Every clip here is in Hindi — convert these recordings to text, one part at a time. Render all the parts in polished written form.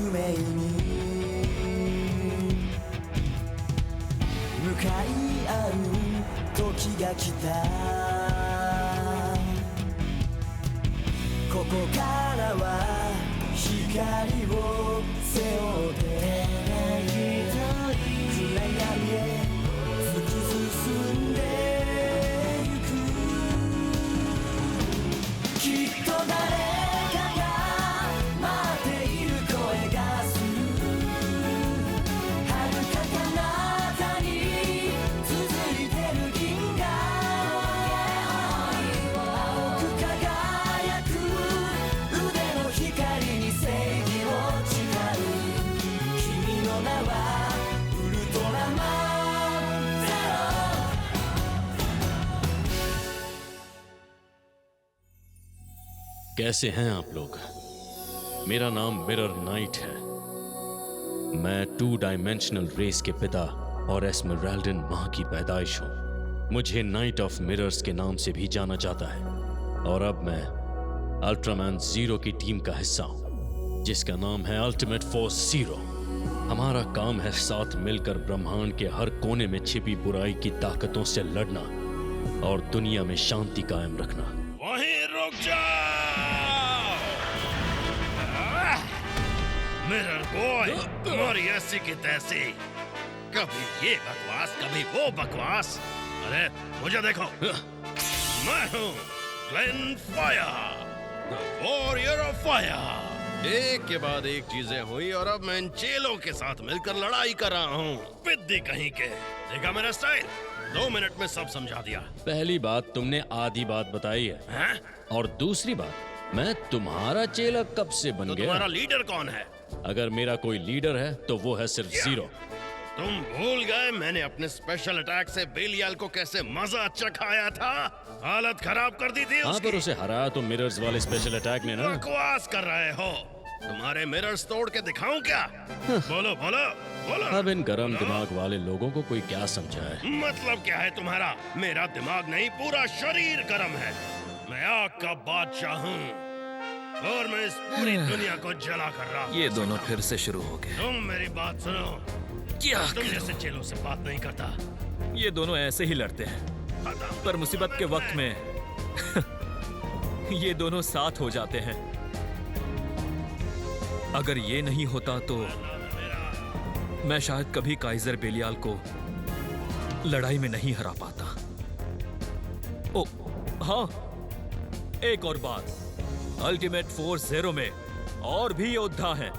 命に向かい合う時が来た。ここからは光を背負って暗闇へ突き進んでゆく。きっと誰かが待っている声がする。遥か彼方に続いてる銀河青く輝く腕の光に正義を誓う。君の名はウルトラマンゼロ。कैसे हैं आप लोग? मेरा नाम मिरर नाइट है। मैं 2 डायमेंशनल रेस के पिता और एस्मेराल्डन माँ की पैदाइश हूँ। मुझे नाइट ऑफ मिरर्स के नाम से भी जाना जाता है। और अब मैं अल्ट्रामैन ज़ीरो की टीम का हिस्सा हूँ, जिसका नाम है अल्टीमेट फोर्स ज़ीरो। हमारा काम है साथ मिलकर ब्रह्मांड के हर कोने में छिपी बुराई की ताकतों से लड़ना और दुनिया में शांति कायम रखना। वहीं रुक जाओ! मिरर बॉय, तुम्हारी ऐसी की तैसी, कभी ये बकवास कभी वो बकवास। अरे मुझे देखो, मैं हूँ Glenn fire, the warrior of fire. एक के बाद एक चीजें हुई और अब मैं इन चेलों के साथ मिलकर लड़ाई कर रहा हूँ। पिद्दी कहीं के, देखा मेरा स्टाइल? 2 मिनट में सब समझा दिया। पहली बात तुमने आधी बात बताई है, हैं? और दूसरी बात, मैं तुम्हारा चेला कब से बन तो गया? तुम्हारा लीडर कौन है? अगर मेरा कोई लीडर है तो वो है सिर्फ ज़ीरो। तुम भूल गए मैंने अपने स्पेशल अटैक से बेलियाल को कैसे मजा चखाया था? हालत खराब कर दी थी हाँ, उसकी। पर उसे हराया तो मिरर्स वाले स्पेशल अटैक ने ना। बकवास कर रहे हो। तुम्हारे मिरर्स तोड़ के दिखाऊं क्या? बोलो बोलो बोलो। अब इन गरम दिमाग वाले लोगों को कोई क्या समझाए? मतलब क्या है तुम्हारा? मेरा दिमाग नहीं, पूरा शरीर गर्म है। मैं आग का बादशाह हूँ और मैं इस पूरी दुनिया को जला कर रहा हूँ। ये दोनों फिर से शुरू हो गए। तुम मेरी बात सुनो। क्या तुम जैसे चेलों से बात नहीं करता। ये दोनों ऐसे ही लड़ते हैं, पर मुसीबत के वक्त में ये दोनों साथ हो जाते हैं। अगर ये नहीं होता तो मैं शायद कभी काइजर बेलियाल को लड़ाई में नहीं हरा पाता। ओ हाँ, एक और बात, अल्टीमेट फोर्स ज़ीरो में और भी योद्धा हैं।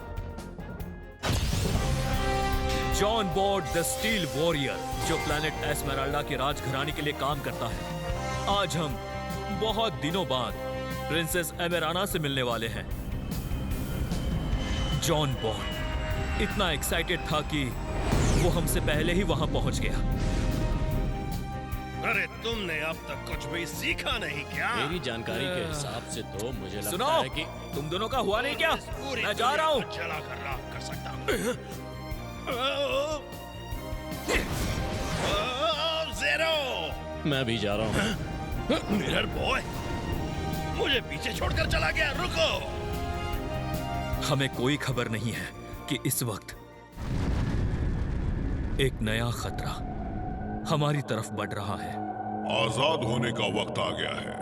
John board the steel warrior, जो प्लैनेट एस्मेराल्डा के राजघराने के लिए काम करता है। आज हम बहुत दिनों बाद प्रिंसेस एमेराना से मिलने वाले हैं। जॉन बॉर्ड इतना एक्साइटेड था कि वो हमसे पहले ही वहां पहुंच गया। अरे तुमने अब तक कुछ भी सीखा नहीं क्या? मेरी जानकारी के हिसाब से तो मुझे सुनो, लगता है कि तुम दोनों का हुआ नहीं क्या? इस पूरी मैं जा रहा हूं। दुनिया को जला कर राख कर सकता हूँ। ज़ीरो! मैं भी जा रहा हूँ। मिरर बॉय, मुझे पीछे छोड़कर चला गया। रुको! हमें कोई खबर नहीं है कि इस वक्त एक नया खतरा हमारी तरफ बढ़ रहा है। आजाद होने का वक्त आ गया है।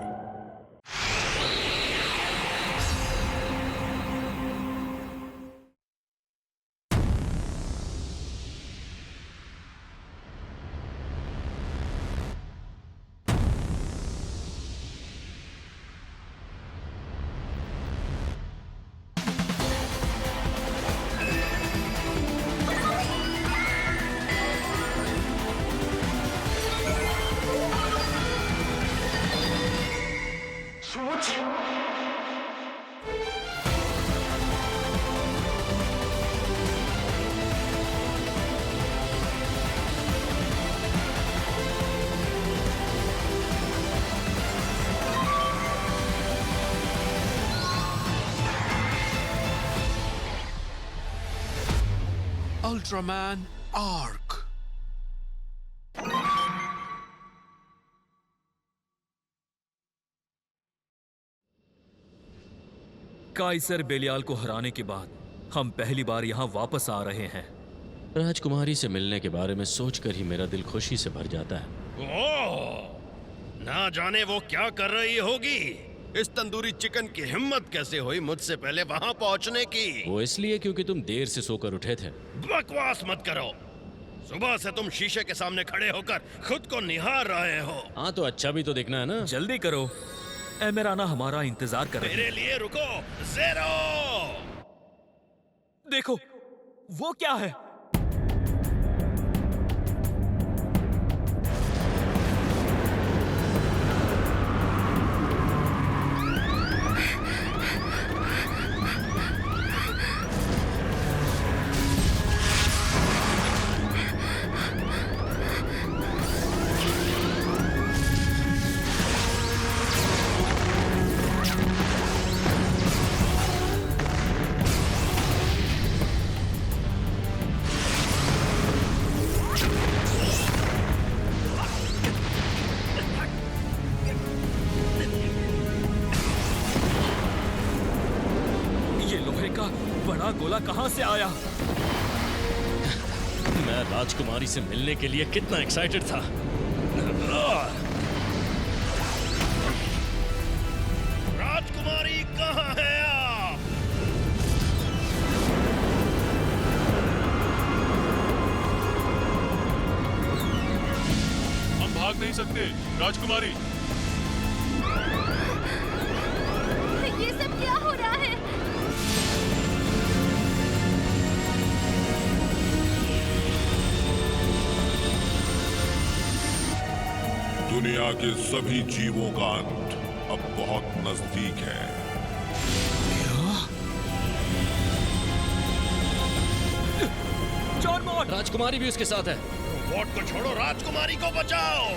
Ultraman Arc. काइसर बेलियाल को हराने के बाद हम पहली बार यहाँ वापस आ रहे हैं। राजकुमारी से मिलने के बारे में सोचकर ही मेरा दिल खुशी से भर जाता है। ओह, ना जाने वो क्या कर रही होगी। इस तंदूरी चिकन की हिम्मत कैसे हुई मुझसे पहले वहां पहुंचने की? वो इसलिए क्योंकि तुम देर से सोकर उठे थे। बकवास मत करो। सुबह से तुम शीशे के सामने खड़े होकर खुद को निहार रहे हो। हाँ तो अच्छा भी तो दिखना है ना। जल्दी करो, एमेराना हमारा इंतजार कर रही है। मेरे लिए रुको। ज़ेरो। देखो, वो क्या है? बड़ा गोला कहां से आया? मैं राजकुमारी से मिलने के लिए कितना एक्साइटेड था। राजकुमारी कहाँ है आप? हम भाग नहीं सकते राजकुमारी। ये सब क्या हो रहा है? दुनिया के सभी जीवों का अंत अब बहुत नजदीक है। जॉन मॉट! राजकुमारी भी उसके साथ है। वोट को छोड़ो, राजकुमारी को बचाओ।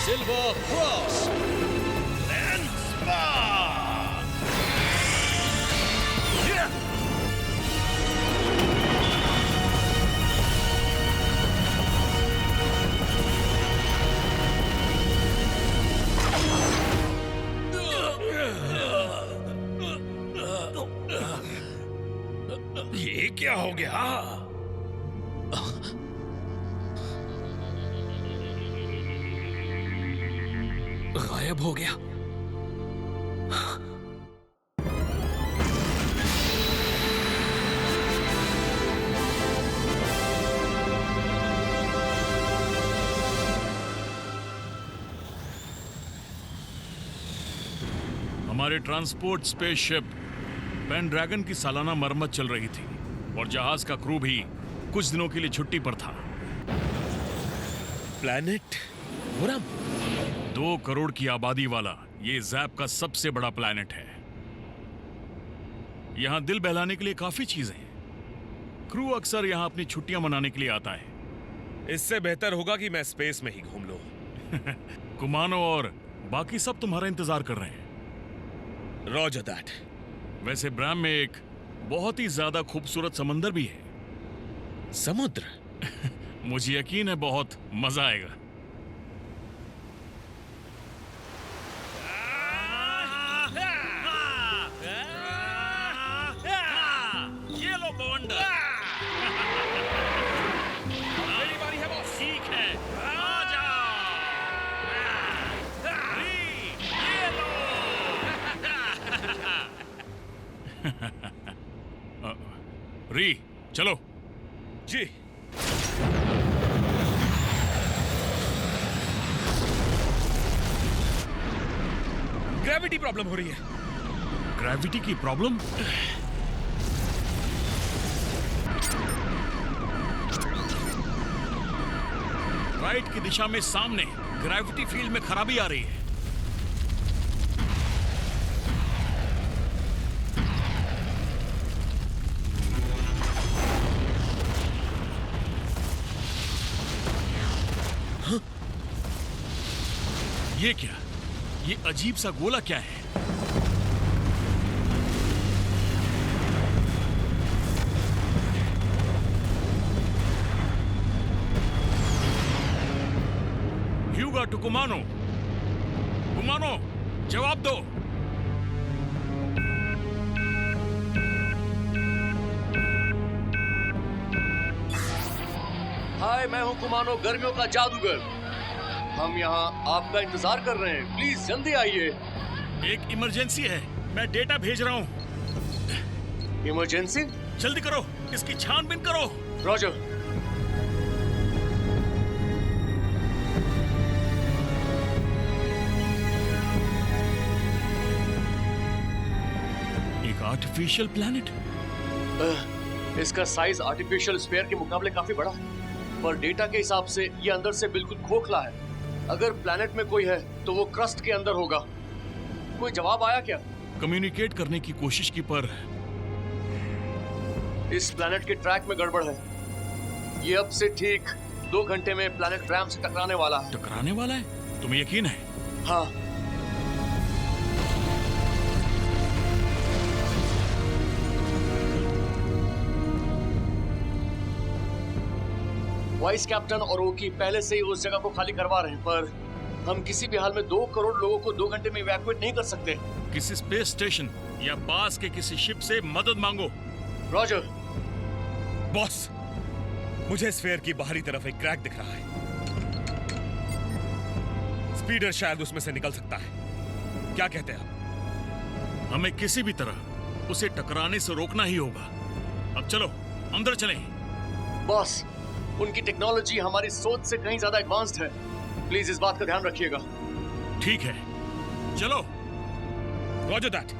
Silver cross. लेंस पास। ये क्या हो गया? गायब हो गया। हमारे ट्रांसपोर्ट स्पेसशिप पेनड्रैगन की सालाना मरम्मत चल रही थी और जहाज का क्रू भी कुछ दिनों के लिए छुट्टी पर था। प्लैनेट वुरम। 2 करोड़ की आबादी वाला ये जैप का सबसे बड़ा प्लैनेट है। यहाँ दिल बहलाने के लिए काफी चीजें हैं। क्रू अक्सर यहाँ अपनी छुट्टियां मनाने के लिए आता है। इससे बेहतर होगा कि मैं स्पेस में ही घूम लूं। कुमानो और बाकी सब तुम्हारा इंतजार कर रहे हैं। Roger that. वैसे ब्राम में एक बहुत ही ज्यादा खूबसूरत समंदर भी है। समुद्र? मुझे यकीन है बहुत मजा आएगा। ये लो बवंडर। मेरी बारी है बॉस। ठीक है, आ जाओ। ये लो। री, चलो। जी। ग्रेविटी प्रॉब्लम हो रही है। ग्रेविटी की प्रॉब्लम? राइट की दिशा में सामने ग्रेविटी फील्ड में खराबी आ रही है। ये क्या? ये अजीब सा गोला क्या है? ह्यूगा टू कुमानो। कुमानो, जवाब दो। हाय, मैं हूँ कुमानो, गर्मियों का जादूगर। हम यहाँ आपका इंतजार कर रहे हैं, प्लीज जल्दी आइए। एक इमरजेंसी है, मैं डेटा भेज रहा हूँ। इमरजेंसी? जल्दी करो, इसकी छानबीन करो। रॉजर। एक आर्टिफिशियल प्लैनेट। इसका साइज आर्टिफिशियल स्फीयर के मुकाबले काफी बड़ा है, पर डेटा के हिसाब से ये अंदर से बिल्कुल खोखला है। अगर प्लैनेट में कोई है तो वो क्रस्ट के अंदर होगा। कोई जवाब आया क्या? कम्युनिकेट करने की कोशिश की, पर इस प्लैनेट के ट्रैक में गड़बड़ है। ये अब से ठीक 2 घंटे में प्लैनेट रैम से टकराने वाला है। टकराने वाला है? तुम्हें यकीन है? हाँ। वाइस कैप्टन और ओकी पहले से ही उस जगह को खाली करवा रहे हैं, पर हम किसी भी हाल में 2 करोड़ लोगों को 2 घंटे में इवैक्यूएट नहीं कर सकते। किसी स्पेस स्टेशन या पास के किसी शिप से मदद मांगो। रॉजर। बॉस, मुझे स्फीयर की बाहरी तरफ एक क्रैक दिख रहा है। स्पीडर शायद उसमें से निकल सकता है। क्या कहते हैं आप? हमें किसी भी तरह उसे टकराने से रोकना ही होगा। अब चलो अंदर चलें। बॉस, उनकी टेक्नोलॉजी हमारी सोच से कहीं ज्यादा एडवांस्ड है। प्लीज इस बात का ध्यान रखिएगा। ठीक है, चलो। Roger that.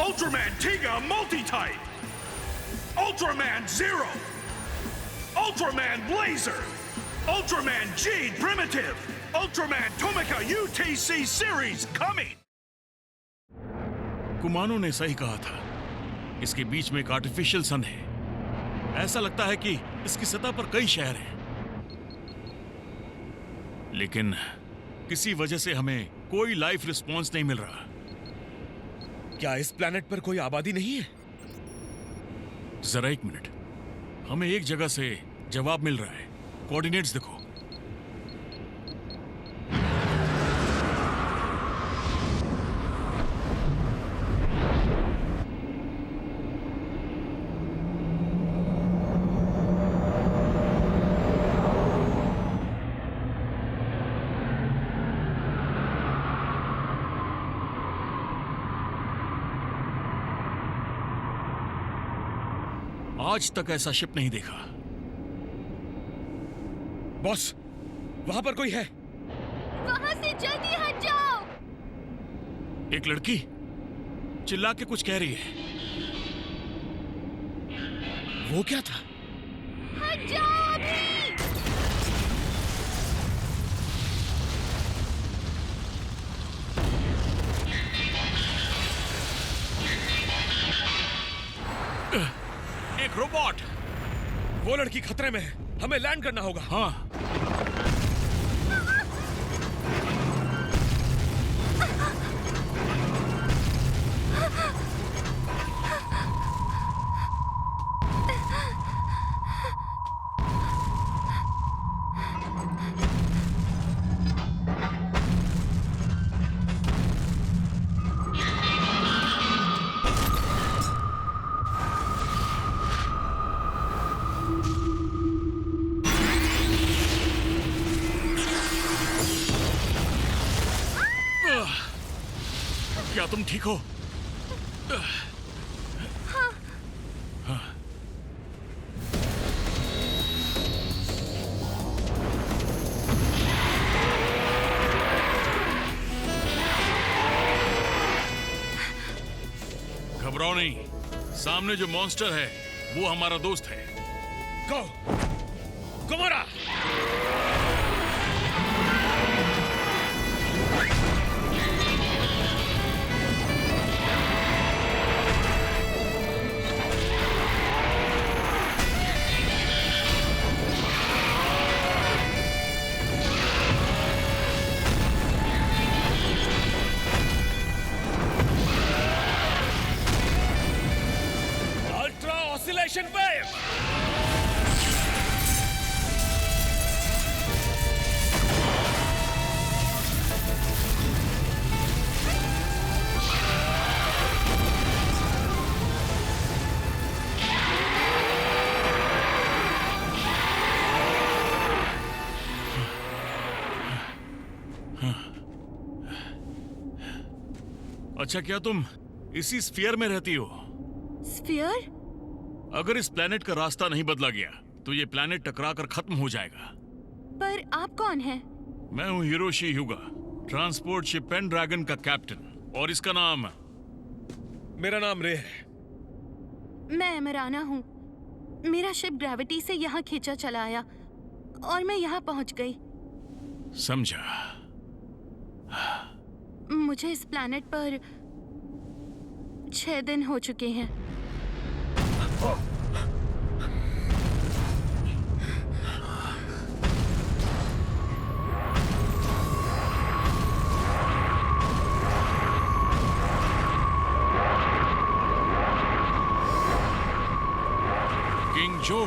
Ultraman Tiga Multi-Type! Ultraman Zero! Ultraman Blazer! Ultraman G Primitive! Ultraman Tomica UTC Series coming! कुमानो ने सही कहा था, इसके बीच में एक आर्टिफिशियल सन है। ऐसा लगता है कि इसकी सतह पर कई शहर हैं, लेकिन किसी वजह से हमें कोई लाइफ रिस्पॉन्स नहीं मिल रहा। क्या इस प्लैनेट पर कोई आबादी नहीं है? जरा एक मिनट, हमें एक जगह से जवाब मिल रहा है। कोऑर्डिनेट्स देखो। आज तक ऐसा शिप नहीं देखा। बॉस, वहां पर कोई है। वहां से जल्दी हट जाओ। एक लड़की चिल्ला के कुछ कह रही है। वो क्या था? हट जाओ अभी। एक रोबोट। वो लड़की खतरे में है, हमें लैंड करना होगा। हाँ। क्या तुम ठीक हो? हाँ। घबराओ नहीं, सामने जो मॉन्स्टर है वो हमारा दोस्त है। गो, गोमोरा! Expansion wave. अच्छा, क्या तुम इसी स्फीयर में रहती हो? स्फीयर? अगर इस प्लेनेट का रास्ता नहीं बदला गया तो ये प्लेनेट टकरा कर खत्म हो जाएगा। पर आप कौन हैं? मैं हूँ हिरोशी ह्यूगा, ट्रांसपोर्ट शिप पेनड्रैगन का कैप्टन। और इसका नाम? मेरा नाम रे है। मैं एमराना हूँ। मेरा शिप ग्रेविटी से यहाँ खींचा चला आया और मैं यहाँ पहुँच गई। समझा। मुझे इस प्लैनेट पर 6 दिन हो चुके हैं। किंग जो,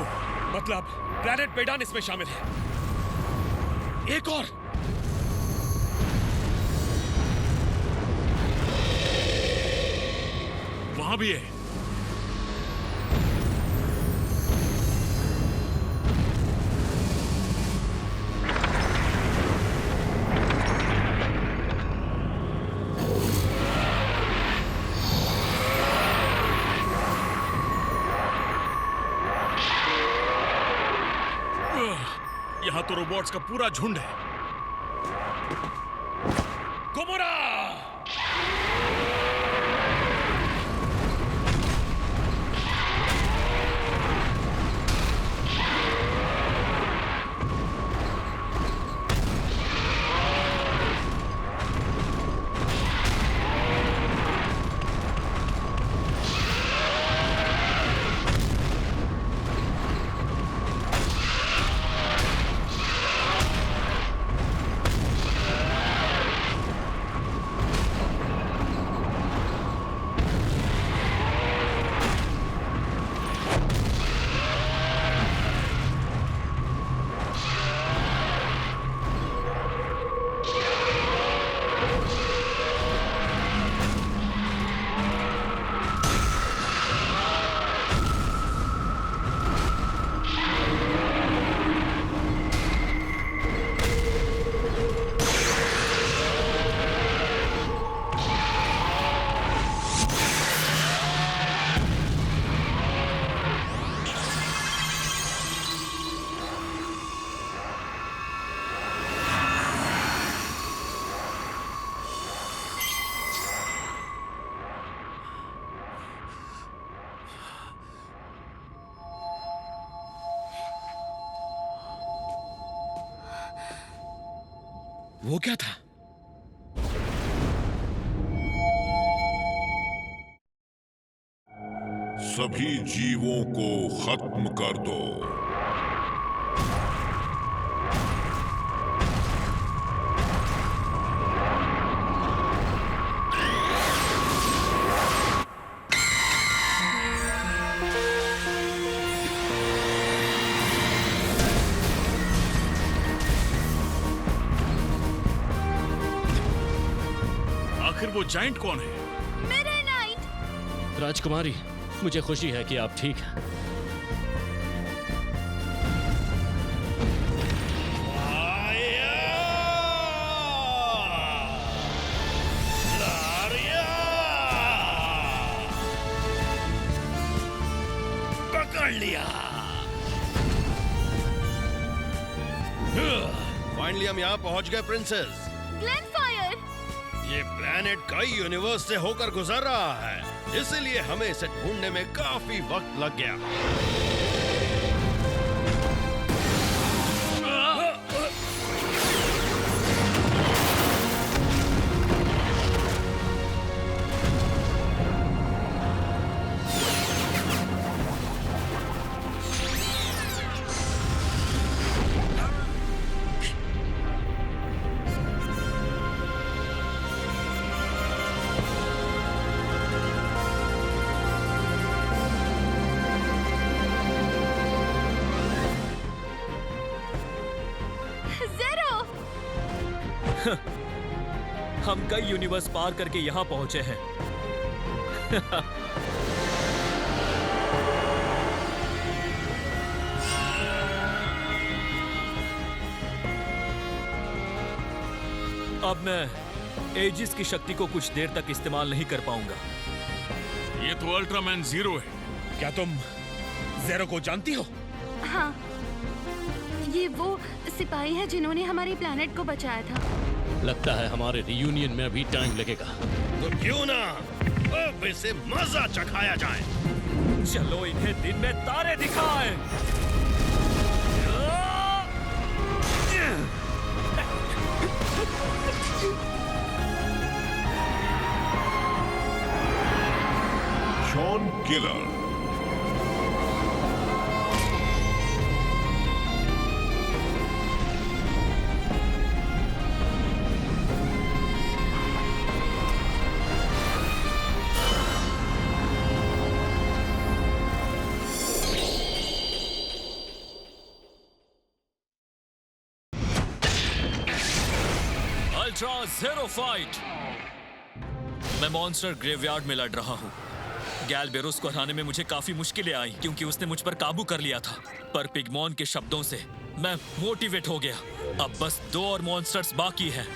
मतलब प्लैनेट पेडान इसमें शामिल है। एक और। वहां भी है। यहां तो रोबोट्स का पूरा झुंड है। गोमोरा! वो क्या था? सभी जीवों को खत्म कर दो। आखिर वो जाइंट कौन है? Mirror night. राजकुमारी, मुझे खुशी है कि आप ठीक हैं। पकड़ लिया। फाइनली हम यहाँ पहुँच गए प्रिंसेस। ग्लेनफायर! ये प्लैनेट कई यूनिवर्स से होकर गुजर रहा है, इसीलिए हमें इसे ढूंढने में काफी वक्त लग गया। हम कई यूनिवर्स पार करके यहाँ पहुंचे हैं। अब मैं एजिस की शक्ति को कुछ देर तक इस्तेमाल नहीं कर पाऊंगा। ये तो अल्ट्रामैन जीरो है। क्या तुम ज़ेरो को जानती हो? हाँ, ये वो सिपाही है जिन्होंने हमारी प्लेनेट को बचाया था। लगता है हमारे रियूनियन में अभी टाइम लगेगा। तो क्यों ना अब इसे मजा चखाया जाए। चलो इन्हें दिन में तारे दिखाएं। John killer. Ultra zero fight. मैं मॉन्स्टर ग्रेवयार्ड में लड़ रहा हूँ। गैलबेरोस को हराने में मुझे काफी मुश्किलें आई क्योंकि उसने मुझ पर काबू कर लिया था। पर पिगमॉन के शब्दों से मैं मोटिवेट हो गया। अब बस 2 और मॉन्स्टर्स बाकी हैं।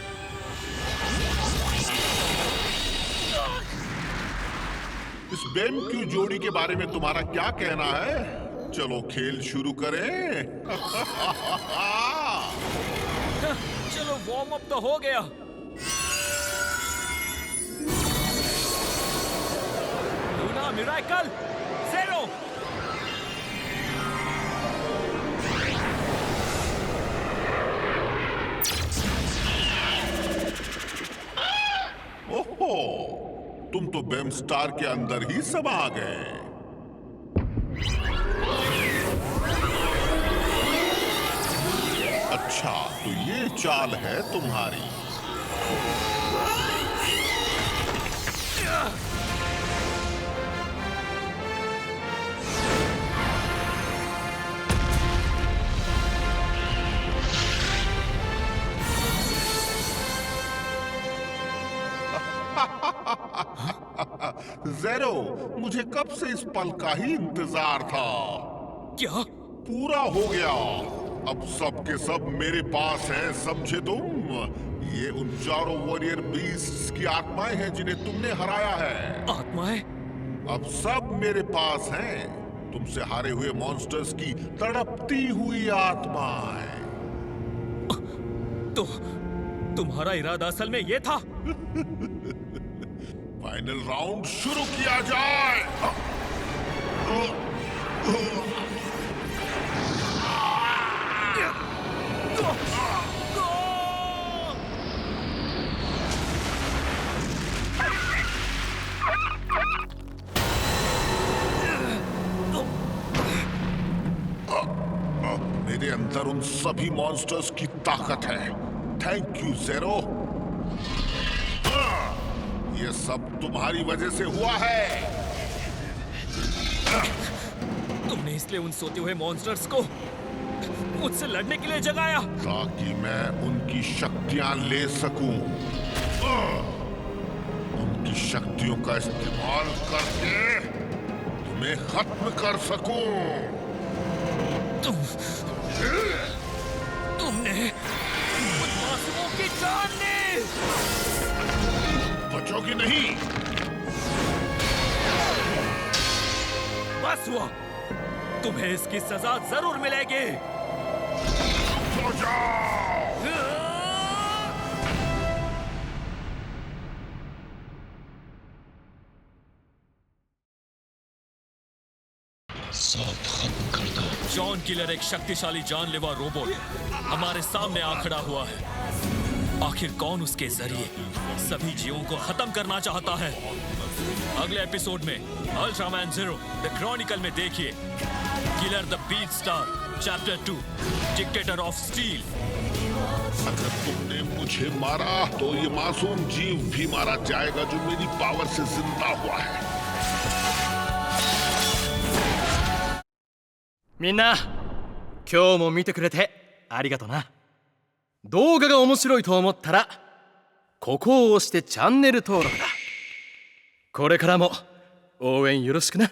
इस बेमक्यू जोड़ी के बारे में तुम्हारा क्या कहना है? चलो खेल शुरू करें। चलो वार्म अप तो हो गया। लूना मिरेकल ज़ेरो। ओहो, तुम तो बेम स्टार के अंदर ही समा गए। अच्छा, तो ये चाल है तुम्हारी। ज़ेरो, मुझे कब से इस पल का ही इंतजार था। क्या? पूरा हो गया। अब सब के सब मेरे पास हैं, समझे तुम? ये उन चारों वॉरियर बीस्ट्स की आत्माएं हैं जिन्हें तुमने हराया है। आत्माएं? अब सब मेरे पास हैं। तुमसे हारे हुए मॉन्स्टर्स की तड़पती हुई आत्माएं। तो तुम्हारा इरादा असल में ये था? फाइनल राउंड शुरू किया जाए। मेरे अंदर उन सभी मॉन्स्टर्स की ताकत है। थैंक यू ज़ेरो। ये सब तुम्हारी वजह से हुआ है। तुमने इसलिए उन सोते हुए मॉन्स्टर्स को मुझसे लड़ने के लिए जगाया, ताकि मैं उनकी शक्तियां ले सकूं। उनकी शक्तियों का इस्तेमाल करके तुम्हें खत्म कर सकूं। तुमने उन मासूमों की जान ली। बचोगी नहीं। बस हुआ, तुम्हें इसकी सजा जरूर मिलेगी। हो जाओ। सब खत्म कर दो। जॉन किलर एक शक्तिशाली जानलेवा रोबोट हमारे सामने आ खड़ा हुआ है। आखिर कौन उसके जरिए सभी जीवों को खत्म करना चाहता है? अगले एपिसोड में अल्ट्रामैन ज़ीरो द क्रॉनिकल में देखिए killer the beat star chapter 2 dictator of steel. अगर तुमने मुझे मारा तो ये मासूम जीव भी मारा जाएगा जो मेरी पावर से जिंदा हुआ है। みんな、今日も見てくれてありがとな。動画が面白いと思ったらここを押してチャンネル登録だ。これからも応援よろしくな。